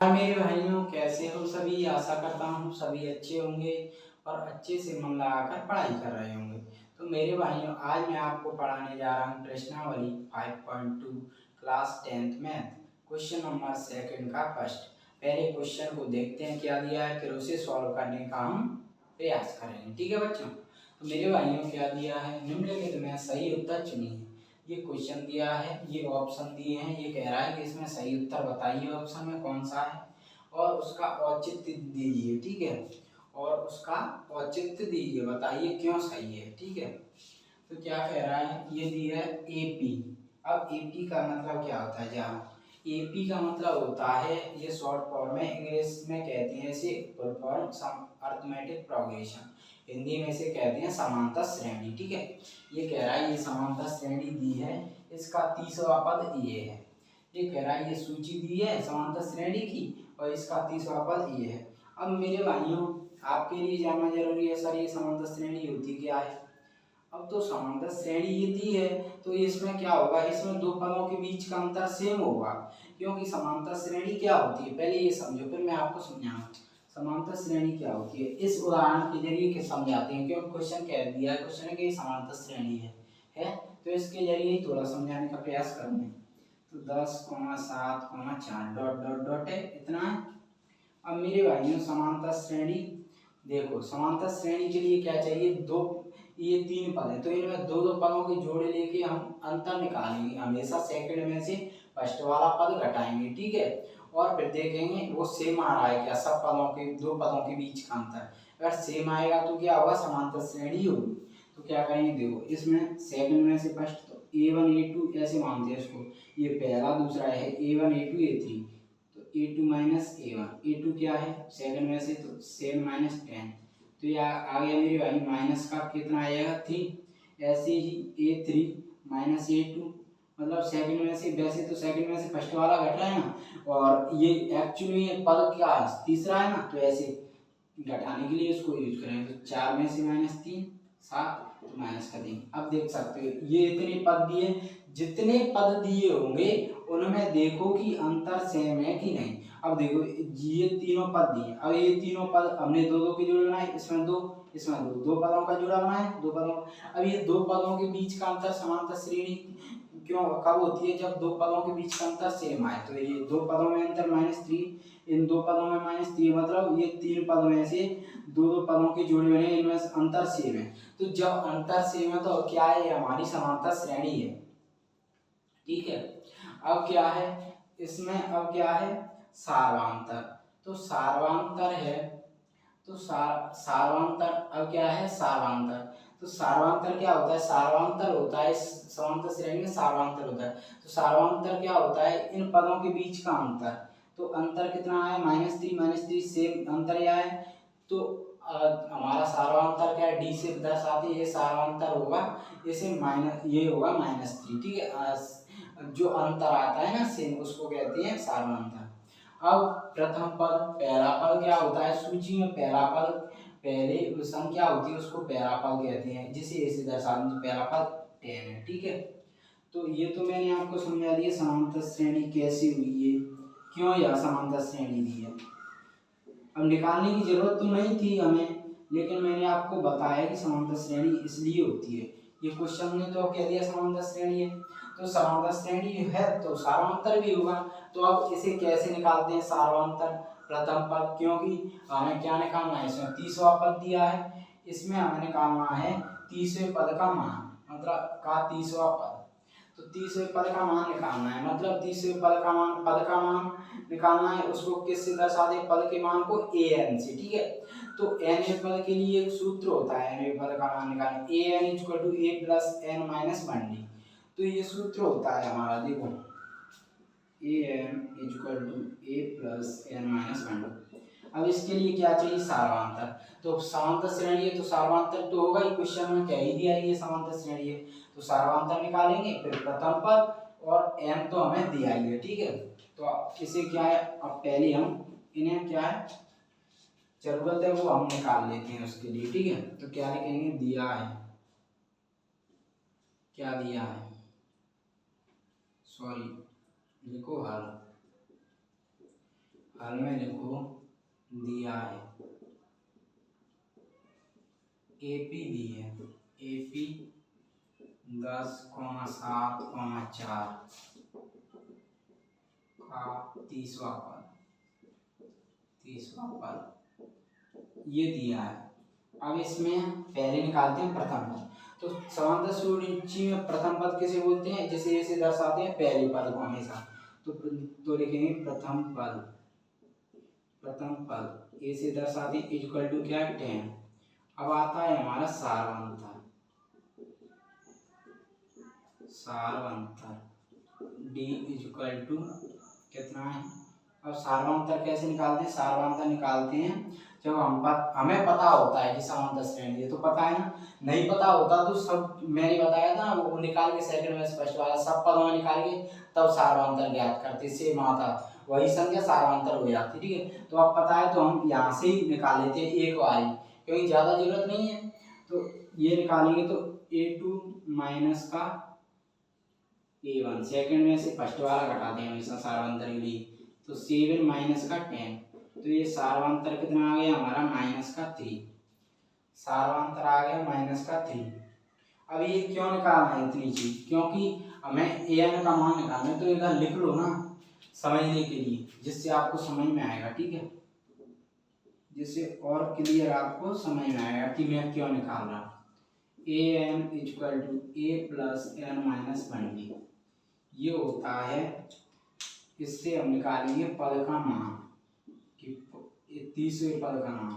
मेरे भाइयों, कैसे हो सभी। आशा करता हूँ सभी अच्छे होंगे और अच्छे से मन लगाकर पढ़ाई कर रहे होंगे। तो मेरे भाइयों, आज मैं आपको पढ़ाने जा रहा हूँ प्रश्नावली 5.2 class 10th math, question number second का फर्स्ट। पहले क्वेश्चन को देखते हैं क्या दिया है, फिर उसे सॉल्व करने का हम प्रयास करेंगे। ठीक है बच्चों। तो मेरे भाइयों, क्या दिया है, निम्नलिखित में सही उत्तर चुनिए। ये क्वेश्चन दिया है, ये ऑप्शन दिए हैं, ये कह रहा है कि इसमें सही उत्तर बताइए ऑप्शन में कौन सा है और उसका औचित्य दीजिए। ठीक है, और उसका औचित्य दीजिए, बताइए क्यों सही है। ठीक है, तो क्या कह रहा है, ये दिया है एपी। अब एपी का मतलब क्या होता है, जहाँ एपी का मतलब होता है, ये शॉर्ट फॉर्म में इंग्लिश में कहते हैं इसे full form arithmetic progression, Hindi में इसे कहते हैं समांतर श्रेणी। ठीक है, ये कह रहा है ये समांतर श्रेणी दी है, इसका तीसरा पद ये है। ये कह रहा है ये सूची दी है समांतर श्रेणी की और इसका तीसरा पद ये है। अब मेरे भाइयों, आपके लिए जानना जरूरी है सर ये समांतर श्रेणी होती क्या है। अब तो समांतर श्रेणी ये दी है तो इसमें क्या होगा, इसमें दो पदों के बीच का अंतर सेम होगा, क्योंकि समांतर श्रेणी क्या होती है पहले ये समझो, फिर मैं आपको समझाऊंगा समांतर श्रेणी क्या होती है। इस उदाहरण के जरिए के समझाते हैं, क्योंकि क्वेश्चन कह दिया है, क्वेश्चन की समांतर श्रेणी है तो इसके जरिए ही थोड़ा समझाने का प्रयास करूंगा। तो 10,7,4 डॉट डॉट डॉट है, इतना है। अब मेरे भाइयों, समांतर श्रेणी देखो, समांतर श्रेणी के लिए क्या चाहिए, दो, ये तीन पद है तो इनमें दो दो पदों के जोड़े लेके हम अंतर निकालेंगे, हमेशा सेकंड में से फर्स्ट वाला पद घटाएंगे। ठीक है, और फिर देखेंगे वो सेम आ रहा है क्या, सब पदों के, दो पदों के बीच का अंतर अगर सेम आएगा तो क्या होगा, समांतर श्रेणी होगी। तो क्या करेंगे, देखो इसमें सेकंड में से फर्स्ट तो A1 A2 ऐसे मानते हैं इसको, ये पहला, दूसरा है A1 A2 A3, तो A2 माइनस A1, A2 क्या है सेकंड में से तो 7 माइनस 10, तो ये आ गया मेरे भाई माइनस का कितना आएगा 3। ऐसे ही A3 माइनस A2, मतलब सेकंड में से, वैसे तो सेकंड में से फर्स्ट वाला घट रहा है ना, और ये एक्चुअली पद क्या है तीसरा है ना, तो ऐसे घटाने के लिए इसको यूज करेंगे। तो 4 में से माइनस 3 7, तो माइनस कर देंगे। अब देख सकते हो ये इतने पद दिए, जितने पद दिए होंगे उनमें देखो कि अंतर सेम है कि नहीं। अब देखो ये तीनों पद दिए, अब ये तीनों पद हमने दो दो के जोड़े बनाए, इसमें दो, इसमें दो, दो पदों का जोड़ा बनाए, दो पदों। अब ये दो पदों के बीच का अंतर समांतर श्रेणी क्यों कब होती है, जब दो पदों के बीच का अंतर सेम आए। तो ये दो पदों में अंतर -3, इन दो पदों में -3, मतलब ये तीन पद में से दो दो पदों के जोड़े बने, इनमें अंतर सेम है। तो जब अंतर सेम है तो क्या है, हमारी समांतर श्रेणी है। ठीक है, अब क्या है इसमें, अब क्या है सार्वांतर, तो सार्वांतर है, तो सार्वांतर, अब क्या है सार्वांतर, तो सार्वांतर क्या होता है, सार्वांतर होता है समांतर श्रेणी में सार्वांतर होता है। तो सार्वांतर क्या होता है, इन पदों के बीच का अंतर, तो अंतर कितना है -3 सेम अंतर यह है। तो हमारा सार्वांतर क्या है, डी से दर्शाते ये सार्वांतर होगा, इसे माइनस, ये होगा -3। ठीक है, जो अंतर आता है ना सेम, उसको कहते हैं सार्वांतर। अब प्रथम पद, पहला पद क्या होता है, सूची में पहला पद, पहले संख्या होती है उसको पहला पद कहते हैं, जिसे ऐसे दर्शाते हैं, पहला पद 10 है। ठीक है, तो ये तो मैंने आपको समझा दिया समांतर श्रेणी कैसी हुई है, क्यों यह समांतर श्रेणी दी है। अब निकालने की जरूरत तो नहीं थी हमें, लेकिन मैंने आपको बताया कि समांतर श्रेणी इसलिए होती है। ये क्वेश्चन ने तो कह दिया समांतर श्रेणी है, तो समांतर श्रेणी है तो सार्वंतर भी होगा। तो अब इसे कैसे निकालते हैं सार्वंतर, प्रथम पद, क्योंकि हमें क्या निकालना है, इसमें तीसरा पद दिया है, इसमें हमें निकालना है तीसरे पद का मान, मतलब का तीसरा पद। तो तीसरे पद का मान निकालना है, मतलब तीसरे पद का मान, पद का मान निकालना है, उसको किससे दर्शा दे, पद के मान को an से। ठीक है, तो nवें पद के लिए एक सूत्र होता है nवें पद का मान निकालने, an = a + n - 1d। तो ये सूत्र होता है हमारा, देखो an = a + n - 1d। अब इसके लिए क्या चाहिए, सार्वंतर। तो समांतर श्रेणी है तो सार्वंतर तो होगा ही, क्वेश्चन में कह ही दिया ये समांतर श्रेणी है, तो सार्वंतर निकालेंगे, फिर प्रथम पद और n तो हमें दिया ही है। ठीक है, तो इसे क्या है, अब पहले हम इन्हें क्या है जरूरत है वो हम निकाल लेते हैं उसके लिए। ठीक है, तो क्या लिखेंगे, दिया है, क्या दिया है, सॉरी लिखो हल, हल में लिखो दिया है एपी दी है एपी 10,7,4 का 30वां पद ये दिया है। अब इसमें पहले निकालते हैं प्रथम पद। तो समांतर सूची में प्रथम पद किसे बोलते हैं? जैसे ऐसे दर्शाते हैं पहले पद को हमेशा। तो लिखेंगे प्रथम पद ऐसे दर्शाते हैं इक्वल टू क्या है 10। अब आता है हमारा सारवंतर डी इक्वल टू कितना है। अब सारवंतर कैसे निकालते हैं? सारवंतर निकालते हैं जब हमें पता होता है कि समांतर श्रेणी है तो पता है ना। नहीं पता होता तो सब मैंने बताया था वो निकाल के सेकंड में स्पष्ट वाला सब पदों में निकाल के तब सारवंतर ज्ञात करते। सेम आता वही संख्या सारवंतर हो जाती। ठीक है, तो अब पता है तो हम यहाँ से ही निकाल लेते हैं एक बार ही, क्योंकि ज्यादा जरूरत नहीं है। तो ये निकालेंगे तो a2 माइनस का a1 सेकंड में से फर्स्ट वाला घटाते हैं हमेशा सारवंतर के लिए। तो 7 माइनस का 10 तो ये सारवंतर कितना आ गया हमारा माइनस का 3। सारवंतर आ गया माइनस का 3। अब ये क्यों निकालना है इतनी चीज? क्योंकि हमें an का मान निकालना है। तो इधर लिख लो ना समझने के लिए, जिससे आपको समझ में आएगा। ठीक है, जिससे और क्लियर आपको समझ में आएगा कि मैं क्यों निकाल रहा। an equal to a plus n minus 1d ये होता है। इससे हम निकालेंगे पद का मान कि 30वें पद का मान।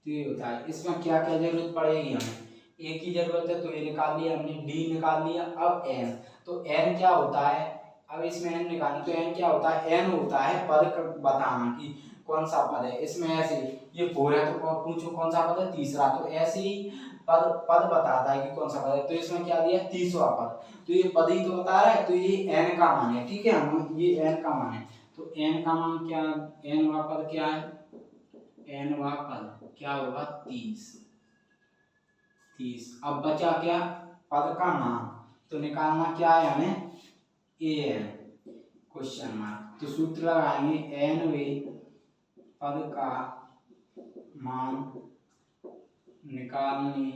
तो ये होता है। इसमें क्या क्या जरूरत पड़ेगी हमें? a की जरूरत है तो ये निकाल लिया हमने, d निकाल लिया। अब n, तो n क्या होता है? अब इसमें n निकालें तो n क्या होता है? n होता है पद बताना कि कौन सा पद है। इसमें ऐसे ये 4 है तो पूछो कौन सा पद है? तीसरा। तो ऐसे ही पद बताता है कि कौन सा पद है। तो इसमें क्या दिया? 30वां पद। तो ये पद ही तो बता रहा है, तो ये n का मान है। ठीक है, हम ये n का मान है। तो n का मान क्या? n वां पद क्या है? n वां पद क्या होगा? 30। अब बचा क्या? पद का मान। तो निकालना क्या है हमें? an question mark. तो सूत्र लगाएंगे nवें पद का मान निकालने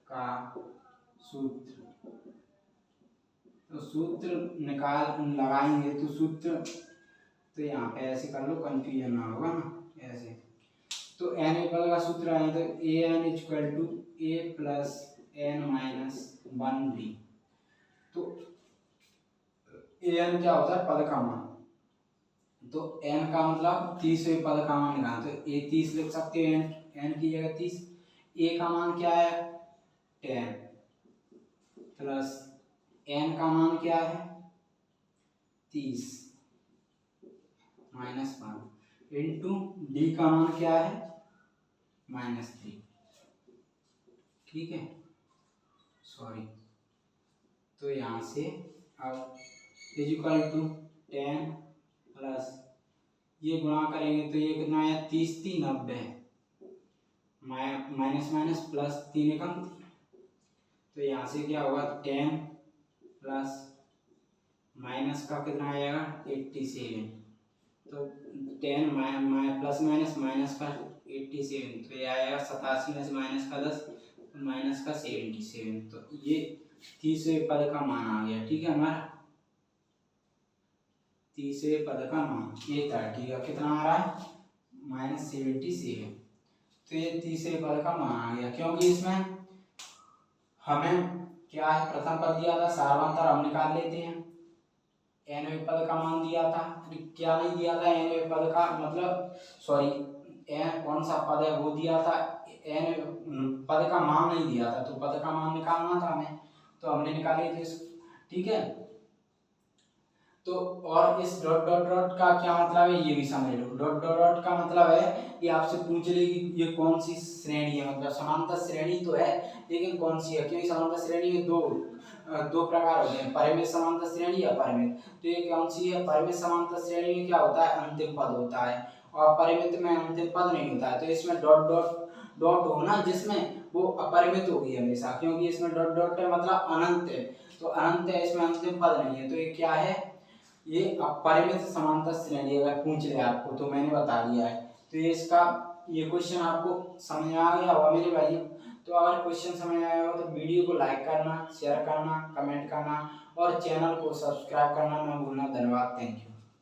का सूत्र। तो सूत्र लगाएंगे तो सूत्र तो यहाँ पे ऐसे कर लो, कंफ्यूजन ना होगा ना ऐसे। तो n पद का सूत्र आए तो an equal to a plus n minus 1d। तो an क्या होता है? पद का मान। तो n का मतलब 30वें पद का मान निकालना। तो a 30 लिख सकते हो n की जगह 30। a का मान क्या है? 10 प्लस n का मान क्या है? 30 माइनस 1 इंटू d का मान क्या है? -3। ठीक है, सॉरी। तो यहाँ से अब इक्वल टू 10 प्लस ये गुणा करेंगे तो ये कितना है? 30 3 90 माइनस माइनस प्लस 3 एकम। तो यहाँ से क्या होगा? 10 प्लस माइनस का कितना आएगा? 87। तो 10 प्लस माइनस माइनस का 87 तो ये आएगा 87 में से माइनस का 10 माइनस का 77। तो ये 30वें पद का मान आ गया। ठीक है, हमारा 30वें पद का मान ये 30 का कितना आ रहा है? -77। तो ये 30वें पद का मान आ गया, क्योंकि इसमें हमें क्या है? प्रथम पद दिया था, सारवंतर हम निकाल लेते हैं। nवें पद का मान दिया था, क्या नहीं दिया था? nवें पद का मतलब सॉरी n कौन सा पद है वो दिया था, n पद का मान नहीं दिया था। तो पद का मान निकालना था हमें, तो हमने निकाले थे। ठीक है, तो और इस डॉट डॉट डॉट का क्या मतलब है ये भी समझ लो। डॉट डॉट डॉट का मतलब है कि आपसे पूछ लेगी ये कौन सी श्रेणी है, मतलब समांतर श्रेणी तो है लेकिन कौन सी है। क्योंकि समांतर श्रेणी में दो प्रकार होते हैं, परिमित समांतर श्रेणी, अपरिमित। तो ये कौन सी है? परिमित समांतर श्रेणी में क्या होता है? अंतिम पद होता है, और परिमित में अंतिम पद नहीं होता है। तो इसमें डॉट डॉट डॉट हो ना जिसमें, वो अपरिमित होगी हमेशा, क्योंकि इसमें डॉट डॉट है मतलब अनंत है। तो अनंत है, इसमें अंतिम पद नहीं है। तो ये क्या है? ये अपरिमित समांतर श्रेणी अगर पूछ ले आपको तो मैंने बता दिया है। तो ये क्वेश्चन आपको समझ में आ गया होगा मेरे भाई। तो अगर क्वेश्चन समझ में आया हो तो वीडियो को लाइक करना, शेयर करना, कमेंट करना और चैनल को सब्सक्राइब करना ना भूलना। धन्यवाद, थैंक यू।